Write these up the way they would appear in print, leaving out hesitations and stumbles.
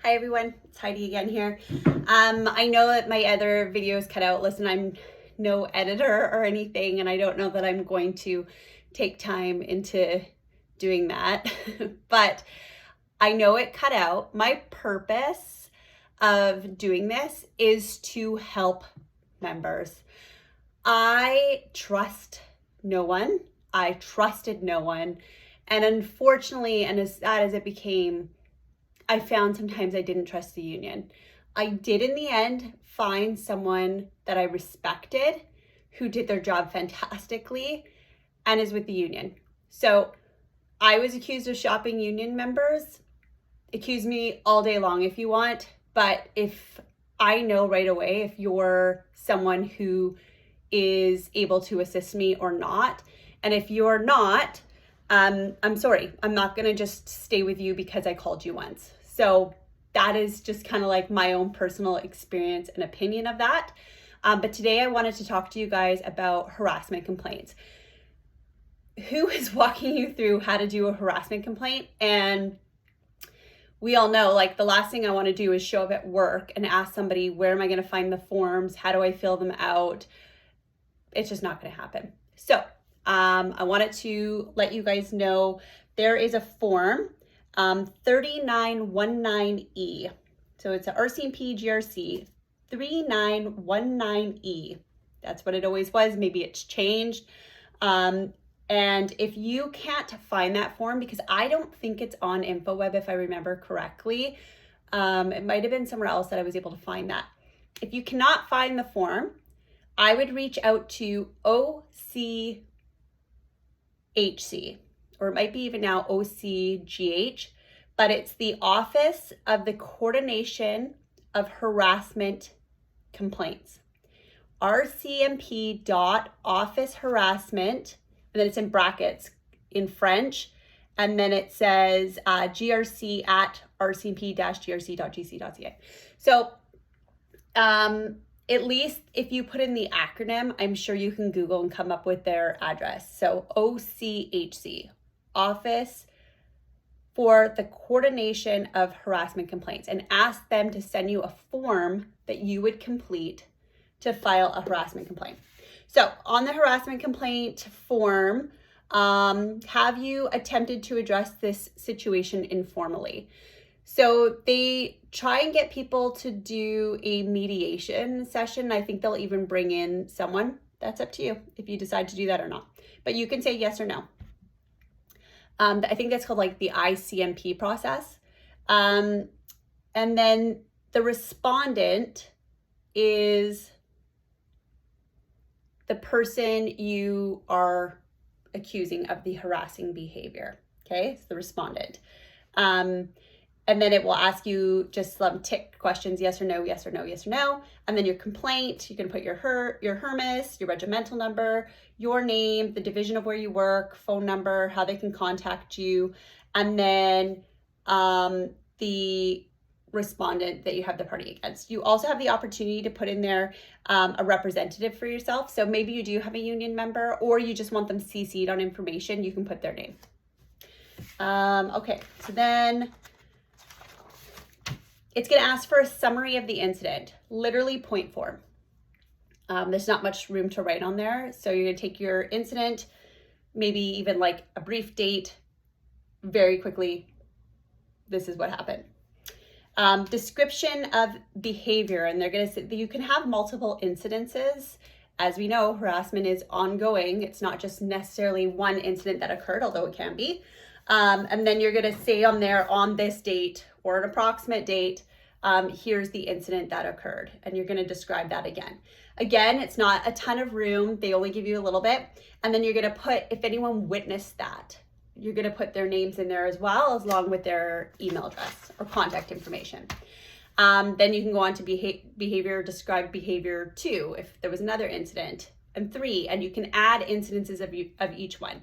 Hi everyone, it's Heidi again here. I know that my other videos cut out. Listen, I'm no editor or anything, and I don't know that I'm going to take time into doing that, but I know it cut out. My purpose of doing this is to help members. I trust no one. I trusted no one. And unfortunately, and as sad as it became, I found sometimes I didn't trust the union. I did in the end find someone that I respected who did their job fantastically and is with the union. So I was accused of shopping union members. Accuse me all day long if you want, but if I know right away if you're someone who is able to assist me or not, and if you're not, I'm sorry, I'm not gonna just stay with you because I called you once. So that is just kind of like my own personal experience and opinion of that. But today I wanted to talk to you guys about harassment complaints. Who is walking you through how to do a harassment complaint? And we all know, like, the last thing I want to do is show up at work and ask somebody, where am I going to find the forms? How do I fill them out? It's just not going to happen. So I wanted to let you guys know there is a form, 3919E. So it's a RCMP GRC 3919E. That's what it always was. Maybe it's changed. And if you can't find that form, because I don't think it's on InfoWeb, if I remember correctly, it might have been somewhere else that I was able to find that. If you cannot find the form, I would reach out to OCHC, or it might be even now OCGH, but it's the Office of the Coordination of Harassment Complaints. RCMP.office harassment, and then it's in brackets in French, and then it says GRC at rcmp-grc.gc.ca. So at least if you put in the acronym, I'm sure you can Google and come up with their address. So OCHC, Office for the Coordination of Harassment Complaints, and ask them to send you a form that you would complete to file a harassment complaint. So on the harassment complaint form, have you attempted to address this situation informally? So they try and get people to do a mediation session. I think they'll even bring in someone. That's up to you if you decide to do that or not. But you can say yes or no. I think that's called like the RCMP process. And then the respondent is the person you are accusing of the harassing behavior. Okay, it's the respondent. And then it will ask you just some tick questions, yes or no, yes or no, yes or no. And then your complaint, you can put your HERMIS, your regimental number, your name, the division of where you work, phone number, how they can contact you, and then the respondent that you have the party against. You also have the opportunity to put in there a representative for yourself. So maybe you do have a union member, or you just want them CC'd on information, you can put their name. Okay, so then it's going to ask for a summary of the incident, literally point form. There's not much room to write on there. So you're going to take your incident, maybe even like a brief date, very quickly. This is what happened. Description of behavior, and they're going to say that you can have multiple incidences. As we know, harassment is ongoing. It's not just necessarily one incident that occurred, although it can be. And then you're going to say on there, on this date or an approximate date, here's the incident that occurred. And you're going to describe that again. Again, it's not a ton of room. They only give you a little bit. And then you're going to put, if anyone witnessed that, you're going to put their names in there as well, along with their email address or contact information. Then you can go on to behavior, describe behavior 2, if there was another incident, and 3, and you can add incidences of each one.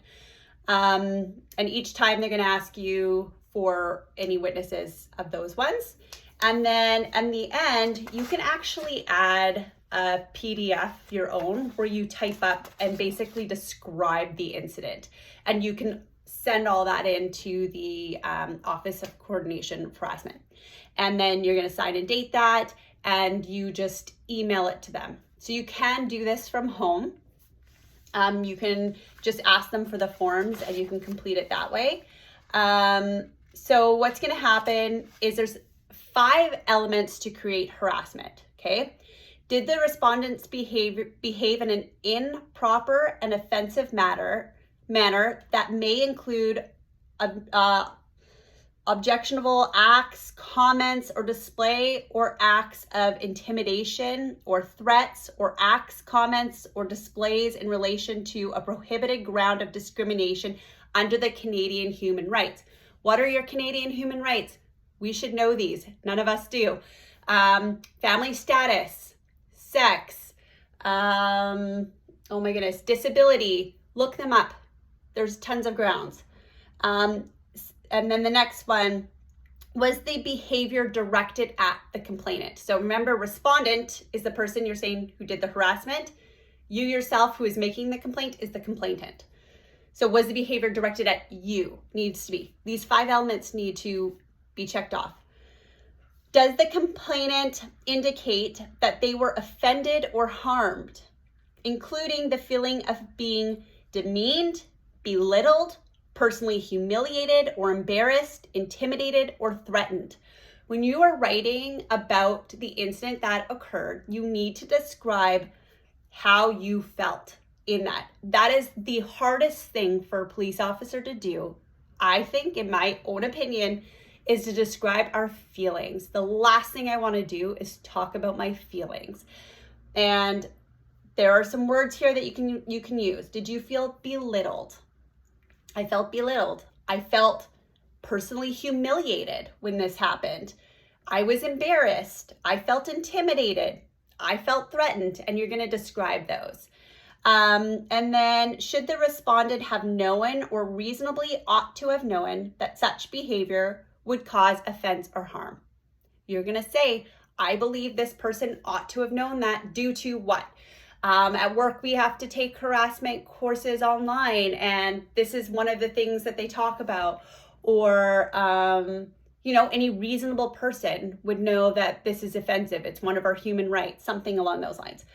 And each time they're going to ask you for any witnesses of those ones. And then in the end, you can actually add a PDF, your own, where you type up and basically describe the incident. And you can send all that into the Office of Coordination of Harassment. And then you're going to sign and date that, and you just email it to them. So you can do this from home. You can just ask them for the forms and you can complete it that way. So what's going to happen is there's 5 elements to create harassment, okay? Did the respondents behave in an improper and offensive manner that may include objectionable acts, comments, or display, or acts of intimidation, or threats, or acts, comments, or displays in relation to a prohibited ground of discrimination under the Canadian human rights? What are your Canadian human rights? We should know these. None of us do. Family status, sex, oh my goodness, disability. Look them up. There's tons of grounds. And then the next one was the behavior directed at the complainant. So remember, respondent is the person you're saying who did the harassment. You yourself, who is making the complaint, is the complainant. So was the behavior directed at you? Needs to be. These 5 elements need to be checked off. Does the complainant indicate that they were offended or harmed, including the feeling of being demeaned, belittled, personally humiliated or embarrassed, intimidated, or threatened? When you are writing about the incident that occurred, you need to describe how you felt in that. That is the hardest thing for a police officer to do, I think, in my own opinion, is to describe our feelings. The last thing I want to do is talk about my feelings. And there are some words here that you can use. Did you feel belittled? I felt belittled. I felt personally humiliated when this happened. I was embarrassed. I felt intimidated. I felt threatened. And you're going to describe those. And then, should the respondent have known or reasonably ought to have known that such behavior would cause offense or harm? You're going to say, I believe this person ought to have known that due to what? At work, we have to take harassment courses online, and this is one of the things that they talk about. Or, any reasonable person would know that this is offensive. It's one of our human rights, something along those lines.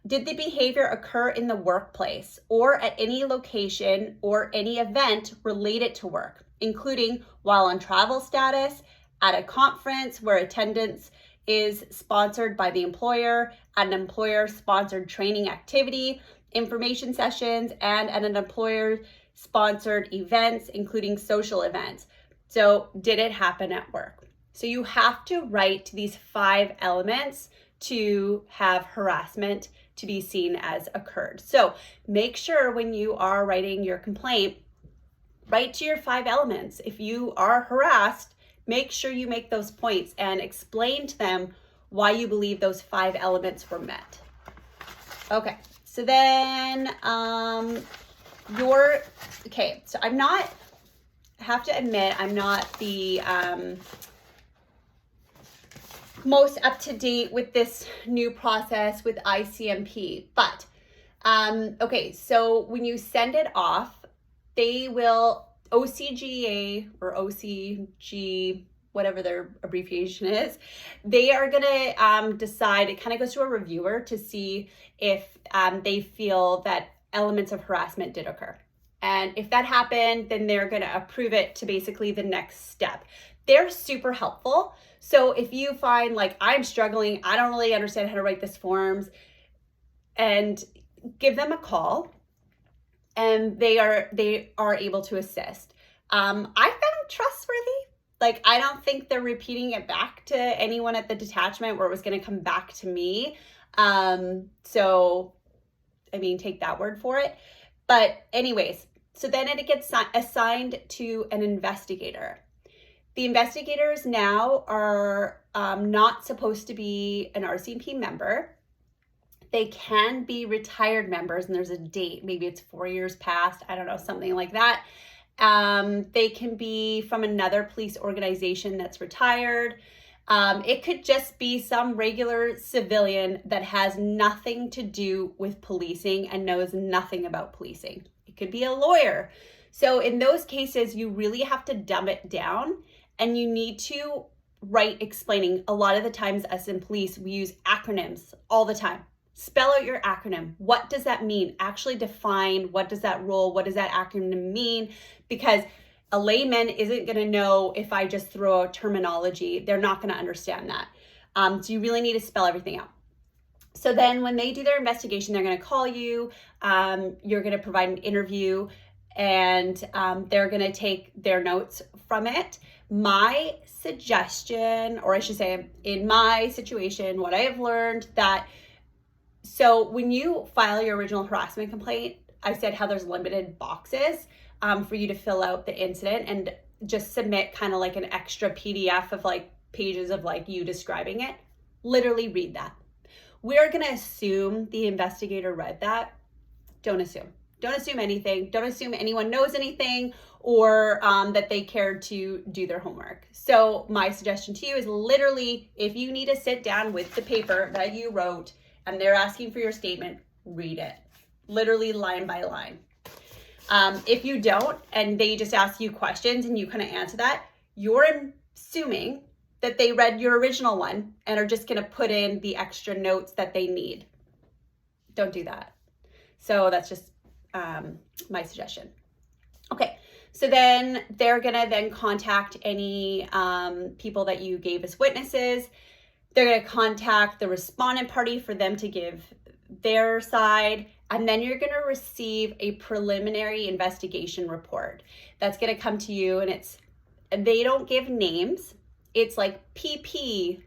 Did the behavior occur in the workplace or at any location or any event related to work, including while on travel status, at a conference where attendance is sponsored by the employer, at an employer-sponsored training activity, information sessions, and at an employer-sponsored events, including social events? So did it happen at work? So you have to write these 5 elements to have harassment to be seen as occurred. So make sure when you are writing your complaint, write to your 5 elements. If you are harassed, make sure you make those points and explain to them why you believe those 5 elements were met. Okay, so then so I have to admit, I'm not the most up to date with this new process with ICMP, but okay, so when you send it off, they will, OCGA or OCG, whatever their abbreviation is, they are going to decide. It kind of goes to a reviewer to see if they feel that elements of harassment did occur. And if that happened, then they're going to approve it to basically the next step. They're super helpful. So if you find like, I'm struggling, I don't really understand how to write this forms, and give them a call, and they are able to assist. I found trustworthy. Like, I don't think they're repeating it back to anyone at the detachment where it was going to come back to me. So, I mean, take that word for it. But anyways, so then it gets assigned to an investigator. The investigators now are not supposed to be an RCMP member. They can be retired members, and there's a date. Maybe it's 4 years past. I don't know, something like that. They can be from another police organization that's retired. It could just be some regular civilian that has nothing to do with policing and knows nothing about policing. It could be a lawyer. So in those cases, you really have to dumb it down, and you need to write explaining. A lot of the times us in police, we use acronyms all the time. Spell out your acronym. What does that mean? Actually define, what does that role, what does that acronym mean? Because a layman isn't going to know if I just throw out terminology. They're not going to understand that. So you really need to spell everything out. So then when they do their investigation, they're going to call you. You're going to provide an interview, and they're going to take their notes from it. My suggestion, or I should say in my situation, what I have learned that, so when you file your original harassment complaint, I said how there's limited boxes for you to fill out the incident and just submit kind of like an extra PDF of like pages of like you describing it. Literally read that. We're going to assume the investigator read that. Don't assume. Don't assume anything. Don't assume anyone knows anything or that they cared to do their homework. So my suggestion to you is literally, if you need to sit down with the paper that you wrote and they're asking for your statement, read it. Literally line by line. If you don't, and they just ask you questions and you kind of answer that, you're assuming that they read your original one and are just going to put in the extra notes that they need. Don't do that. So that's just my suggestion. Okay, so then they're going to then contact any people that you gave as witnesses. They're going to contact the respondent party for them to give their side. And then you're going to receive a preliminary investigation report. That's going to come to you, and they don't give names. It's like PP,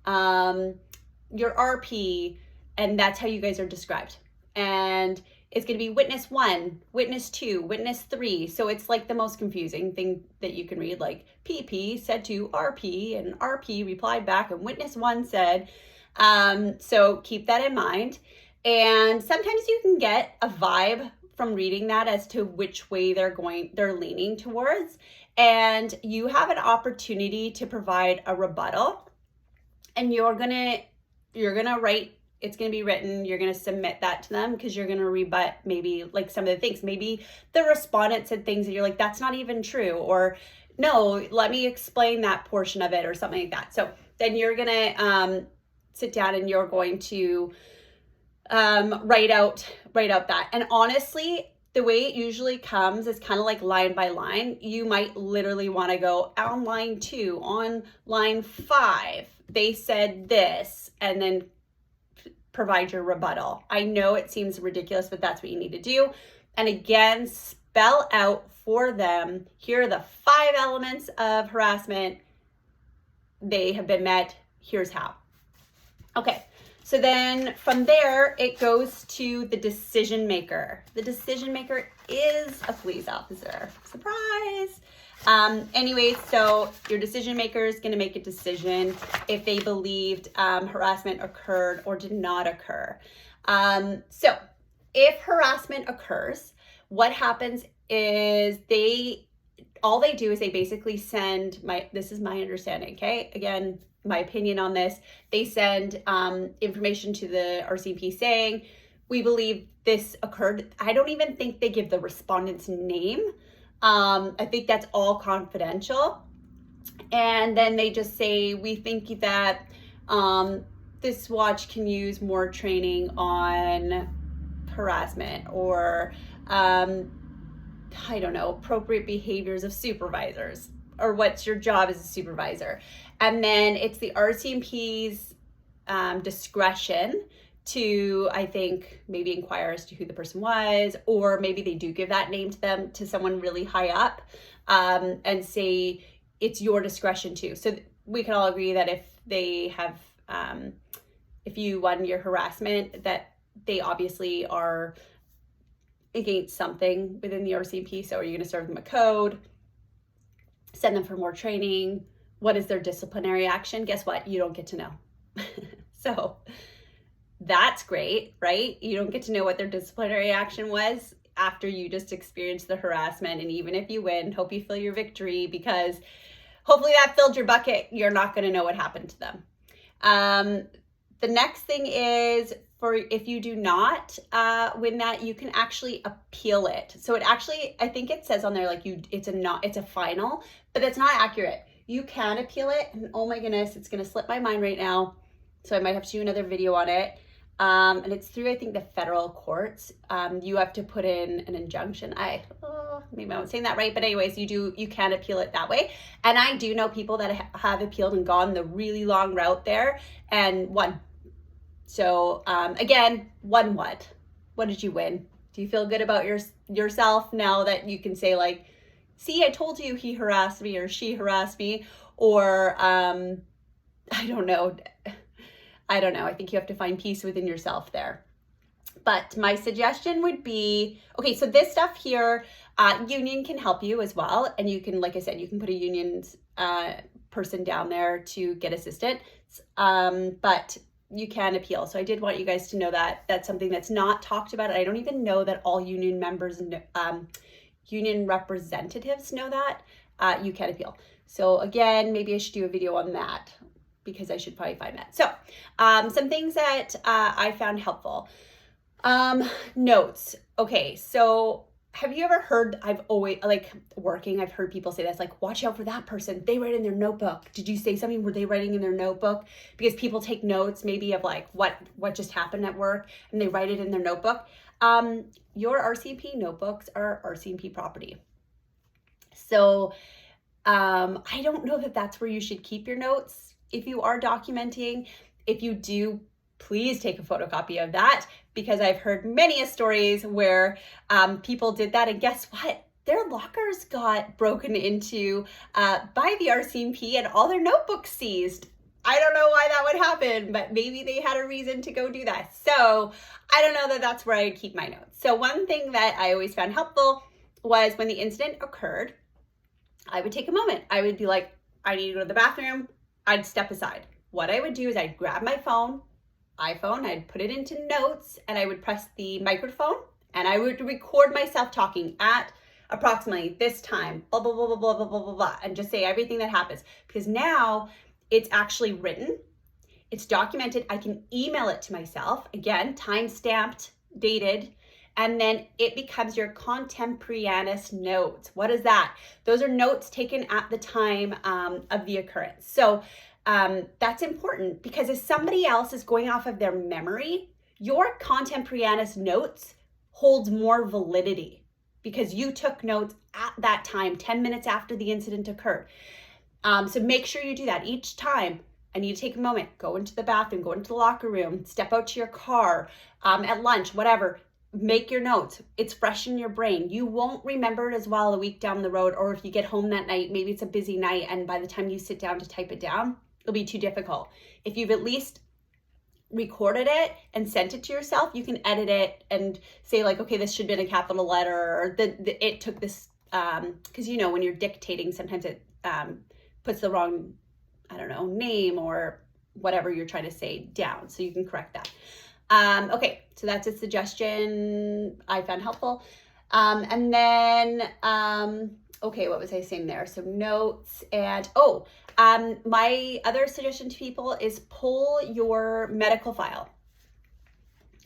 your RP, and that's how you guys are described. And it's going to be witness 1, witness 2, witness 3. So it's like the most confusing thing that you can read, like PP said to RP, and RP replied back, and witness 1 said. So keep that in mind. And sometimes you can get a vibe from reading that as to which way they're leaning towards. And you have an opportunity to provide a rebuttal, and you're gonna write, it's gonna be written, you're gonna submit that to them because you're gonna rebut maybe like some of the things. Maybe the respondent said things that you're like, that's not even true, or no, let me explain that portion of it, or something like that. So then you're gonna sit down and you're going to write out that. And honestly, the way it usually comes is kind of like line by line. You might literally want to go on line 2, on line 5, they said this, and then provide your rebuttal. I know it seems ridiculous, but that's what you need to do. And again, spell out for them, here are the 5 elements of harassment. They have been met. Here's how. Okay. So then from there, it goes to the decision maker. The decision maker is a police officer. Surprise. Anyways, so your decision maker is going to make a decision if they believed harassment occurred or did not occur. So if harassment occurs, what happens is all they do is they basically send this is my understanding, okay? Again, my opinion on this, they send information to the RCMP saying, we believe this occurred. I don't even think they give the respondent's name. I think that's all confidential. And then they just say, we think that this watch can use more training on harassment, or I don't know, appropriate behaviors of supervisors, or what's your job as a supervisor. And then it's the RCMP's discretion to, I think, maybe inquire as to who the person was, or maybe they do give that name to them, to someone really high up, and say it's your discretion too. So we can all agree that if they have, if you won your harassment, that they obviously are against something within the RCMP. So are you going to serve them a code, send them for more training? What is their disciplinary action? Guess what? You don't get to know. So that's great, right? You don't get to know what their disciplinary action was after you just experienced the harassment. And even if you win, hope you feel your victory, because hopefully that filled your bucket. You're not going to know what happened to them. The next thing is, if you do not win that, you can actually appeal it. So it actually, I think it says on there like it's a final, but that's not accurate. You can appeal it, and oh my goodness, it's gonna slip my mind right now, so I might have to do another video on it. And it's through, I think, the federal courts. You have to put in an injunction. Maybe I'm not saying that right, but anyways, you can appeal it that way. And I do know people that have appealed and gone the really long route there and won. So again, won what? What did you win? Do you feel good about yourself now that you can say, like, see, I told you he harassed me or she harassed me, or I don't know. I think you have to find peace within yourself there. But my suggestion would be, okay, so this stuff here, union can help you as well. And you can, like I said, you can put a union's person down there to get assistance. But you can appeal. So I did want you guys to know that that's something that's not talked about. I don't even know that all union members, union representatives know that you can appeal. So again, maybe I should do a video on that, because I should probably find that. So some things that I found helpful. Notes. Okay, so have you ever heard, I've always, like, working, I've heard people say this, like, watch out for that person. They write in their notebook. Did you say something? Were they writing in their notebook? Because people take notes maybe of like what just happened at work, and they write it in their notebook. Your RCMP notebooks are RCMP property. So I don't know that that's where you should keep your notes if you are documenting. If you do, please take a photocopy of that, because I've heard many stories where people did that, and guess what? Their lockers got broken into by the RCMP and all their notebooks seized. I don't know why that would happen, but maybe they had a reason to go do that. So I don't know that that's where I'd keep my notes. So one thing that I always found helpful was when the incident occurred, I would take a moment. I would be like, I need to go to the bathroom. I'd step aside. What I would do is I'd grab my iPhone, I'd put it into notes, and I would press the microphone, and I would record myself talking at approximately this time, blah, blah, blah, blah, blah, blah, blah, blah, blah, and just say everything that happens. Because now it's actually written, it's documented. I can email it to myself, again, time-stamped, dated, and then it becomes your contemporaneous notes. What is that? Those are notes taken at the time of the occurrence. So that's important, because if somebody else is going off of their memory, your contemporaneous notes holds more validity because you took notes at that time, 10 minutes after the incident occurred. So make sure you do that each time. I need to take a moment, go into the bathroom, go into the locker room, step out to your car, at lunch, whatever. Make your notes. It's fresh in your brain. You won't remember it as well a week down the road, or if you get home that night, maybe it's a busy night, and by the time you sit down to type it down, it'll be too difficult. If you've at least recorded it and sent it to yourself, you can edit it and say, like, okay, this should have been a capital letter, or it took this, because you know when you're dictating, sometimes it puts the wrong, I don't know, name or whatever you're trying to say down, so you can correct that. Okay, so that's a suggestion I found helpful. And then, okay, what was I saying there? So notes, and my other suggestion to people is pull your medical file.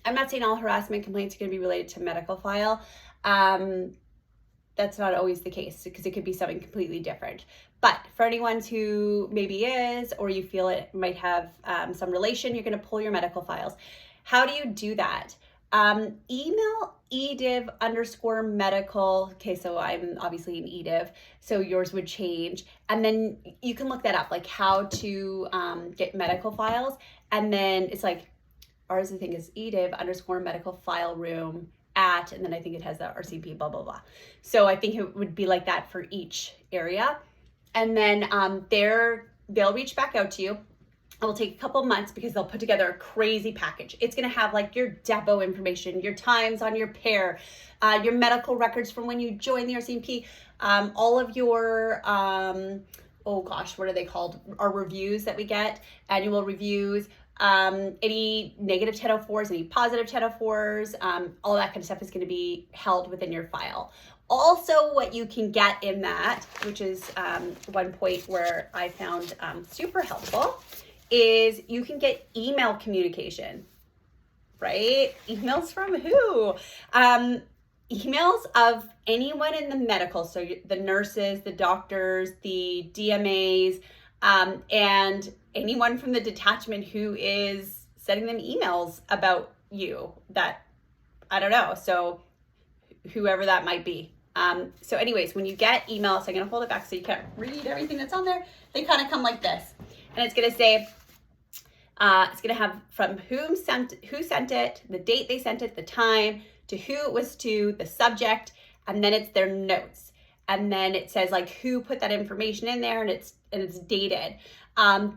I'm not saying all harassment complaints are going to be related to medical file. That's not always the case, because it could be something completely different. But for anyone who maybe is, or you feel it might have some relation, you're going to pull your medical files. How do you do that? Email ediv_medical. Okay, so I'm obviously an ediv, so yours would change. And then you can look that up, like how to get medical files. And then it's like, ours I think is ediv_medical file room at, and then I think it has the RCMP, blah, blah, blah. So I think it would be like that for each area. And then they'll reach back out to you. It will take a couple months, because they'll put together a crazy package. It's going to have like your depot information, your times on your pair, your medical records from when you joined the RCMP, all of your, oh gosh, what are they called? Our reviews that we get, annual reviews, any negative 1004s, any positive 1004s, all that kind of stuff is going to be held within your file. Also, what you can get in that, which is one point where I found super helpful, is you can get email communication, right? Emails from who? emails of anyone in the medical, so the nurses, the doctors, the DMAs, and anyone from the detachment who is sending them emails about you that, I don't know, so whoever that might be. So anyways, when you get emails, I'm going to hold it back so you can't read everything that's on there. They kind of come like this, and it's going to say, it's going to have from who sent it, the date they sent it, the time, to who it was to, the subject, and then it's their notes. And then it says like who put that information in there, and it's dated.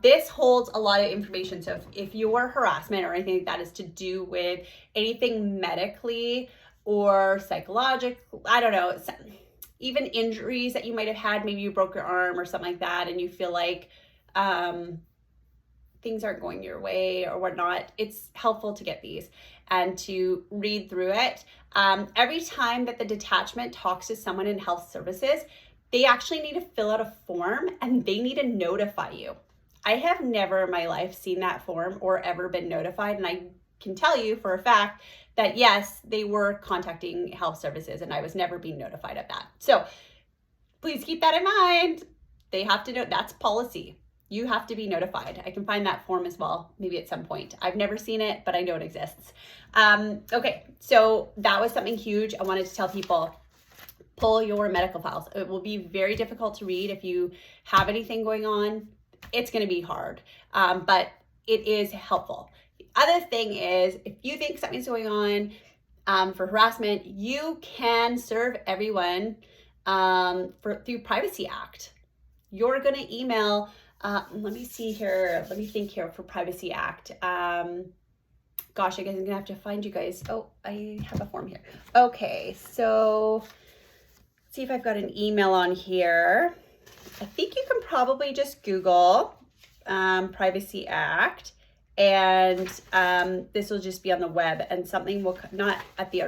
This holds a lot of information. So if your harassment or anything like that is to do with anything medically or psychological, I don't know, even injuries that you might have had, maybe you broke your arm or something like that, and you feel like things aren't going your way or whatnot, it's helpful to get these and to read through it. Every time that the detachment talks to someone in health services, they actually need to fill out a form and they need to notify you. I have never in my life seen that form or ever been notified, and I can tell you for a fact that yes, they were contacting health services and I was never being notified of that. So please keep that in mind. They have to know, that's policy. You have to be notified. I can find that form as well, maybe at some point. I've never seen it, but I know it exists. Okay, so that was something huge. I wanted to tell people, pull your medical files. It will be very difficult to read if you have anything going on. It's gonna be hard, but it is helpful. The other thing is, if you think something's going on for harassment, you can serve everyone through Privacy Act. You're gonna email, let me see here, let me think here for Privacy Act. Gosh, I guess I'm gonna have to find you guys. Oh, I have a form here. Okay, so let's see if I've got an email on here. I think you can probably just Google Privacy Act, and this will just be on the web, and something will not at the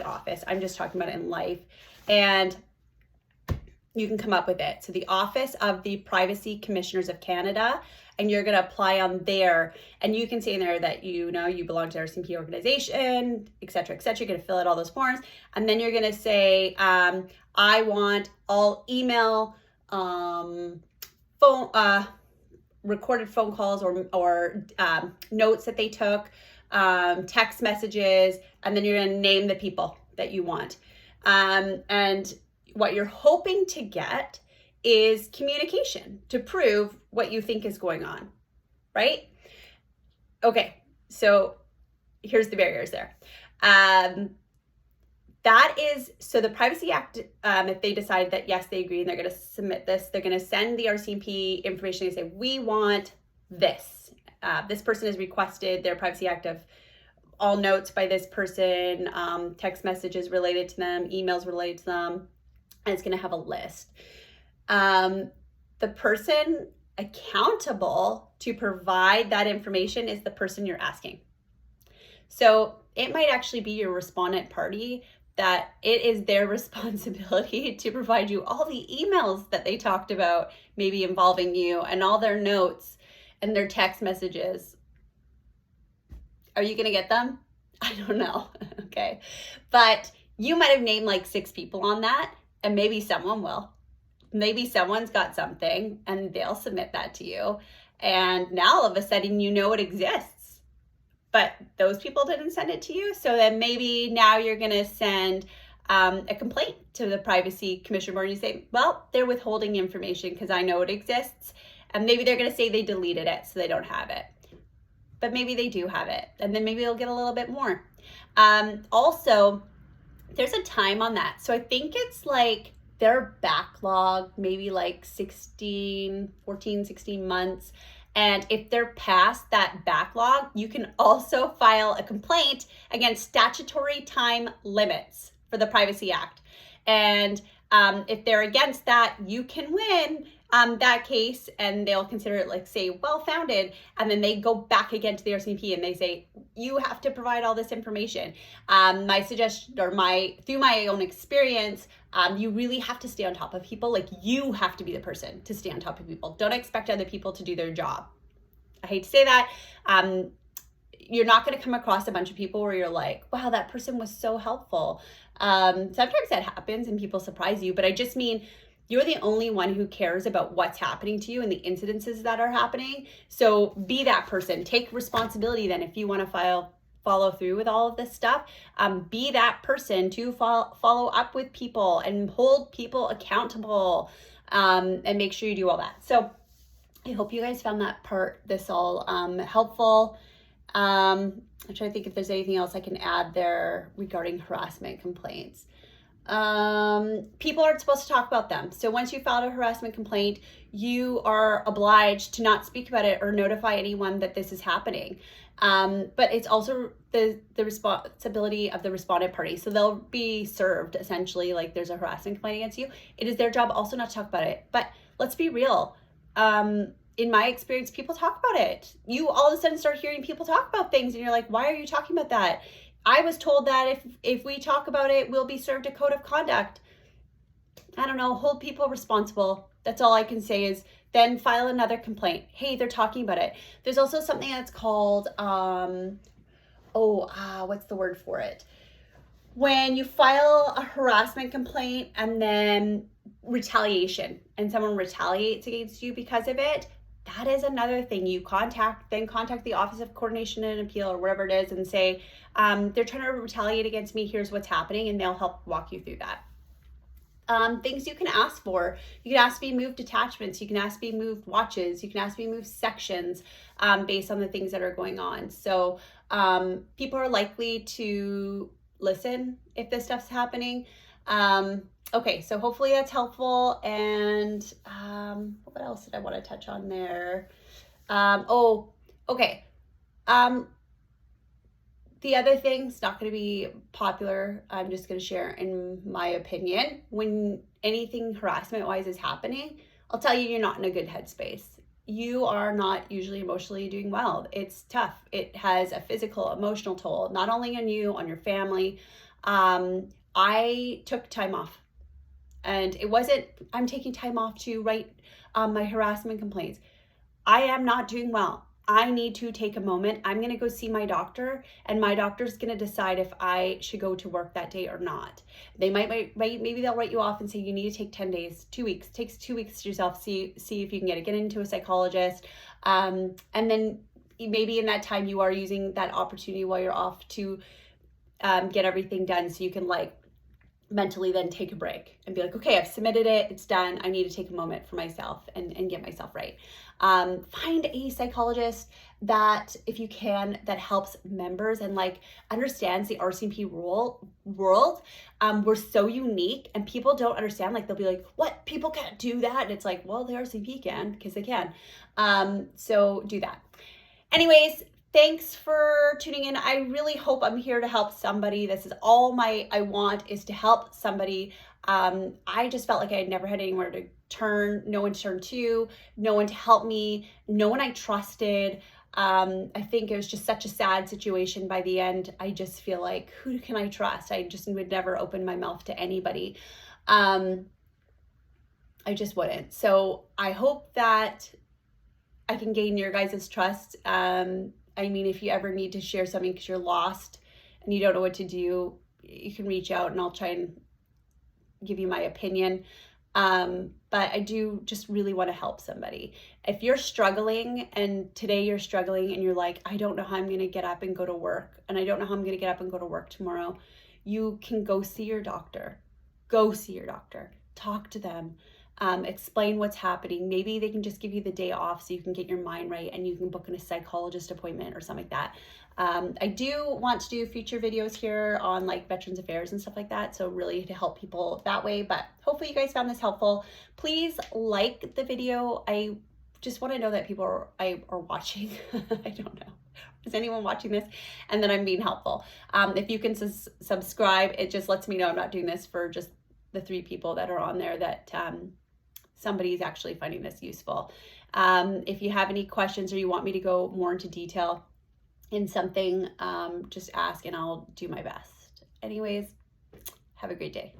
office. I'm just talking about it in life, and you can come up with it. So the Office of the Privacy Commissioners of Canada, and you're going to apply on there, and you can say in there that you belong to the RCMP organization, et cetera, et cetera. You're going to fill out all those forms, and then you're going to say, I want all email, phone, recorded phone calls or notes that they took, text messages, and then you're going to name the people that you want. And what you're hoping to get is communication to prove what you think is going on, right? Okay, so here's the barriers there. So the Privacy Act, if they decide that yes, they agree and they're going to submit this, they're going to send the RCMP information and say, we want this. This person has requested their Privacy Act of all notes by this person, text messages related to them, emails related to them, and it's going to have a list. The person accountable to provide that information is the person you're asking. So it might actually be your respondent party that it is their responsibility to provide you all the emails that they talked about, maybe involving you, and all their notes and their text messages. Are you going to get them? I don't know. Okay. But you might have named like 6 people on that, and maybe someone will. Maybe someone's got something and they'll submit that to you. And now all of a sudden, you know it exists, but those people didn't send it to you. So then maybe now you're going to send a complaint to the Privacy Commission Board and you say, well, they're withholding information because I know it exists. And maybe they're going to say they deleted it so they don't have it. But maybe they do have it. And then maybe they'll get a little bit more. Also, there's a time on that. So I think it's like their backlog, maybe like 16 months. And if they're past that backlog, you can also file a complaint against statutory time limits for the Privacy Act. And if they're against that, you can win that case, and they'll consider it, like, say, well-founded, and then they go back again to the RCMP and they say, you have to provide all this information. My suggestion, or through my own experience, you really have to stay on top of people. Like, you have to be the person to stay on top of people. Don't expect other people to do their job. I hate to say that. you're not going to come across a bunch of people where you're like, wow, that person was so helpful. Sometimes that happens and people surprise you, but I just mean you're the only one who cares about what's happening to you and the incidences that are happening. So be that person. Take responsibility then if you want to follow through with all of this stuff. Be that person to follow up with people and hold people accountable, and make sure you do all that. So I hope you guys found this all helpful. I'm trying to think if there's anything else I can add there regarding harassment complaints. People aren't supposed to talk about them. So once you filed a harassment complaint, you are obliged to not speak about it or notify anyone that this is happening. But it's also the responsibility of the respondent party. So they'll be served essentially, like there's a harassment complaint against you. It is their job also not to talk about it. But let's be real. In my experience, people talk about it. You all of a sudden start hearing people talk about things and you're like, why are you talking about that? I was told that if we talk about it, we'll be served a code of conduct. I don't know, hold people responsible. That's all I can say is then file another complaint. Hey, they're talking about it. There's also something that's called, what's the word for it? When you file a harassment complaint and then retaliation and someone retaliates against you because of it, that is another thing. You contact the Office of Coordination and Appeal or wherever it is and say, they're trying to retaliate against me, here's what's happening, and they'll help walk you through that. Things you can ask for. You can ask to be moved attachments. You can ask to be moved watches. You can ask to be moved sections based on the things that are going on. So people are likely to listen if this stuff's happening. Okay, so hopefully that's helpful. And what else did I want to touch on there? Okay. The other thing's not going to be popular. I'm just going to share in my opinion. When anything harassment-wise is happening, I'll tell you, you're not in a good headspace. You are not usually emotionally doing well. It's tough. It has a physical, emotional toll, not only on you, on your family. I took time off. And it wasn't, I'm taking time off to write my harassment complaints. I am not doing well. I need to take a moment. I'm going to go see my doctor, and my doctor's going to decide if I should go to work that day or not. They maybe they'll write you off and say you need to take 10 days, 2 weeks. It takes 2 weeks to yourself, see if you can get into a psychologist. And then maybe in that time you are using that opportunity while you're off to get everything done so you can mentally then take a break and be like, okay, I've submitted it, it's done. I need to take a moment for myself and get myself right. Find a psychologist that, if you can, that helps members and understands the RCMP world. We're so unique and people don't understand. They'll be like, what? People can't do that? And it's like, well, the RCMP can, because they can. So do that. Anyways, thanks for tuning in. I really hope I'm here to help somebody. This is all I want is to help somebody. I just felt like I had never had anywhere to turn, no one to turn to, no one to help me, no one I trusted. I think it was just such a sad situation by the end. I just feel like, who can I trust? I just would never open my mouth to anybody. I just wouldn't. So I hope that I can gain your guys' trust. I mean, if you ever need to share something because you're lost and you don't know what to do, you can reach out and I'll try and give you my opinion. But I do just really want to help somebody. If you're struggling and today you're struggling and you're like, I don't know how I'm going to get up and go to work, and I don't know how I'm going to get up and go to work tomorrow, you can go see your doctor. Go see your doctor. Talk to them. Explain what's happening. Maybe they can just give you the day off so you can get your mind right and you can book in a psychologist appointment or something like that. I do want to do future videos here on Veterans Affairs and stuff like that. So really to help people that way, but hopefully you guys found this helpful. Please like the video. I just want to know that people are watching. I don't know. Is anyone watching this? And then I'm being helpful. If you can subscribe, it just lets me know I'm not doing this for just the 3 people that are on there, that somebody's actually finding this useful. If you have any questions or you want me to go more into detail in something, just ask and I'll do my best. Anyways, have a great day.